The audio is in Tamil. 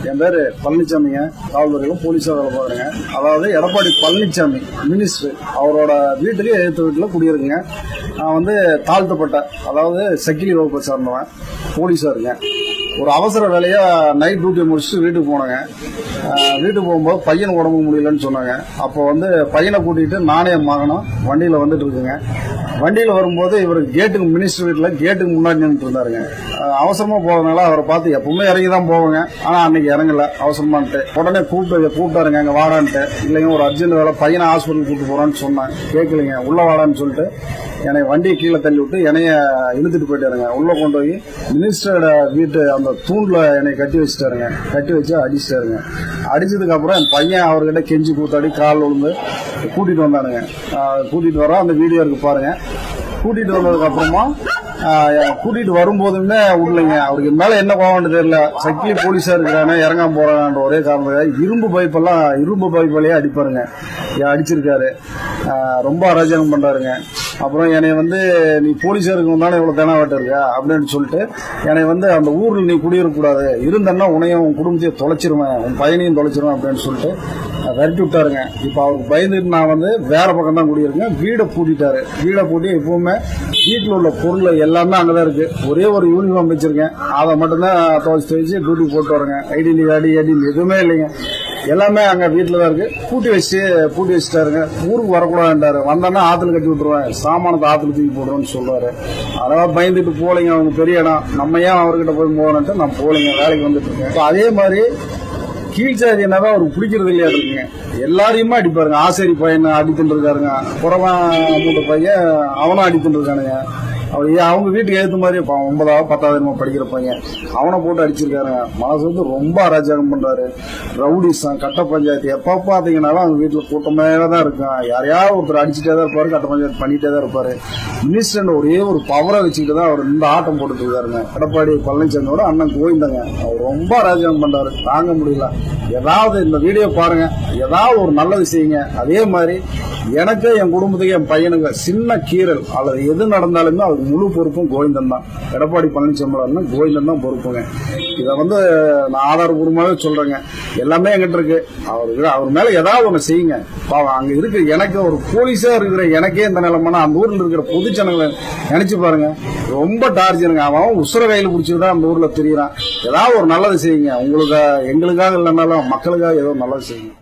என் பேரு பழனிசாமிங்க. காவல்துறையிலும் போலீஸா வேலை பாக்குறேங்க. அதாவது எடப்பாடி பழனிசாமி மினிஸ்டர் அவரோட வீட்டுக்கு எதிர்த்து வீட்டுல குடியிருக்குங்க. நான் வந்து தாழ்த்தப்பட்ட அதாவது செக்கிலி வகுப்பை சார்ந்தவன், போலீஸா இருக்கேன். ஒரு அவசர வேலையா நைட் டியூட்டி முடிச்சுட்டு வீட்டுக்கு போனேங்க. வீட்டுக்கு போகும்போது பையன் உடம்பு முடியலன்னு சொன்னாங்க. அப்போ வந்து பையனை கூட்டிகிட்டு நானே மகனும் வண்டியில் வந்துட்டு இருக்குங்க. வண்டியில் வரும்போது இவர் கேட்டுக்கு மினிஸ்டர் வீட்டில் கேட்டுக்கு முன்னாடி நின்றுட்டு இருந்தாருங்க. அவசரமாக போகிறதுனால அவரை பார்த்து எப்பவுமே இறங்கி தான் போவாங்க. ஆனால் அன்னைக்கு இறங்கல, அவசரமான்ட்டு உடனே கூப்பிட்டாருங்க அங்கே வாடான்ட்டு. இல்லைங்க ஒரு அர்ஜென்ட் வேலை, பையனை ஹாஸ்பிட்டல் கூப்பிட்டு போகிறான்னு சொன்னேன். கேட்கலைங்க, உள்ள வாடான்னு சொல்லிட்டு என்னை வண்டியை கீழே தள்ளி விட்டு என்னைய இழுத்துட்டு போயிட்டாருங்க. உள்ள கொண்டு போய் மினிஸ்டரோட வீட்டு அந்த தூண்ல என்னை கட்டி வச்சுட்டாருங்க. கட்டி வச்சு அடிச்சிட்டாருங்க. அடிச்சதுக்கு அப்புறம் என் பையன் அவர்கிட்ட கெஞ்சி கூத்தாடி கால் விழுந்து கூட்டிட்டு வந்தானுங்க. கூட்டிட்டு வரோம், அந்த வீடியோ இருக்கு பாருங்க. கூட்டிட்டு வந்ததுக்கு அப்புறமா கூட்டிட்டு வரும்போதுமே விடலைங்க. அவருக்கு மேல என்ன கோவம்னு தெரியல. சக்கிலி போலீஸா இருக்கிறானே இறங்காம போறான்ற ஒரே காரணம் இரும்பு பைப்பெல்லாம் அடிப்பாருங்க. அடிச்சிருக்காரு. ரொம்ப அராஜகம் பண்றாருங்க. அப்புறம் என்னை வந்து நீ போலீஸா இருக்கணும் தானே இவ்வளவு தெனாவட்ட இருக்க அப்படின்னு சொல்லிட்டு என்னை வந்து அந்த ஊர்ல நீ குடியிருக்கக்கூடாது, இருந்தன்னா உன்னையும் உன் குடும்பத்தையும் தொலைச்சிருவேன், உன் பையனையும் தொலைச்சிருவேன் அப்படின்னு சொல்லிட்டு விரட்டி விட்டாருங்க. இப்ப அவருக்கு பயந்துட்டு நான் வந்து வேற பக்கம் தான் குடியிருக்கேன். வீடை பூட்டிட்டாரு. வீடை பூட்டி எப்பவுமே வீட்டில் உள்ள பொருள் எல்லாமே அங்கதான் இருக்கு. ஒரே ஒரு யூனிஃபார்ம் வச்சிருக்கேன், அதை மட்டும்தான் துவைச்சு டியூட்டி போட்டு வரேங்க. ஐடி எதுவுமே இல்லைங்க, எல்லாமே அங்க வீட்டுல தான் இருக்கு. பூட்டி வச்சுட்டாருங்க. ஊருக்கு வரக்கூடாதுன்றாரு. வந்தானா ஆத்துல கட்டி விட்டுருவேன், சாமானத்தை ஆத்துல தூக்கி போடுறோம்னு சொல்றாரு. அதெல்லாம் பயந்துட்டு போலீங்க. அவங்க பெரிய இடம், நம்ம ஏன் அவர்கிட்ட போய் போறோன்ட்டு நான் போலீங்க, வேலைக்கு வந்துட்டு இருக்கேன். அதே மாதிரி கீழ்ச்சாதி என்னதான் அவருக்கு பிடிக்கிறது இல்லையா இருக்குங்க. எல்லாரையுமே அடிப்பாருங்க. ஆசேரி பையன் அடித்துட்டு இருக்காருங்க. புறவன் மூட்டை பையன் அவனும் அடித்துட்டு இருக்கானுங்க. அவங்க வீட்டுக்கு ஏற்ற மாதிரி 9வது 10வது படிக்கிற பையன் அவனை போட்டு அடிச்சிருக்காருங்க. மனசு வந்து ரொம்ப அராஜகம் பண்றாரு. ரவுடிசம், கட்ட பஞ்சாயத்து எப்ப பாத்தீங்கன்னாலும் அவங்க வீட்டுல கூட்டமே தான் இருக்கும். யாரையாவது ஒருத்தர் அடிச்சுட்டே தான் இருப்பாரு, கட்ட பஞ்சாயத்து பண்ணிட்டே தான் இருப்பாரு. மினிஸ்டர் ஒரே ஒரு பவரை வச்சுக்கிட்டு தான் அவர் இந்த ஆட்டம் போட்டுட்டு இருக்காருங்க. எடப்பாடி பழனிசாமியோட அண்ணன் கோவிந்தங்க அவர் ரொம்ப அராஜகம் பண்றாரு, தாங்க முடியல. ஏதாவது இந்த வீடியோ பாருங்க, ஏதாவது ஒரு நல்லது செய்யுங்க. அதே மாதிரி எனக்கு என் குடும்பத்துக்கு என் பையனுக்கு சின்ன கீரல் அல்லது எது நடந்தாலுமே அவருக்கு முழு பொறுப்பும் கோவிந்தன் தான். எடப்பாடி பழனிசாமி கோவிந்தன் தான் பொறுப்புங்க. இதை வந்து நான் ஆதாரபூர்வமாவே சொல்றேங்க. எல்லாமே என்கிட்ட இருக்கு. அவர் மேல ஏதாவது ஒண்ணு செய்யுங்க. அங்க இருக்கு எனக்கு ஒரு போலீஸா இருக்கிற எனக்கே இந்த நிலைமைனா அந்த ஊர்ல இருக்கிற பொது ஜனங்களை நினைச்சு பாருங்க. ரொம்ப டார்ச்சருங்க. அவன் உசுர கையில பிடிச்சிதான் அந்த ஊர்ல தெரியுறான். ஏதாவது ஒரு நல்லது செய்யுங்க. உங்களுக்கு எங்களுக்காக இல்லைனாலும் மக்களுக்காக ஏதோ நல்லது செய்யுங்க.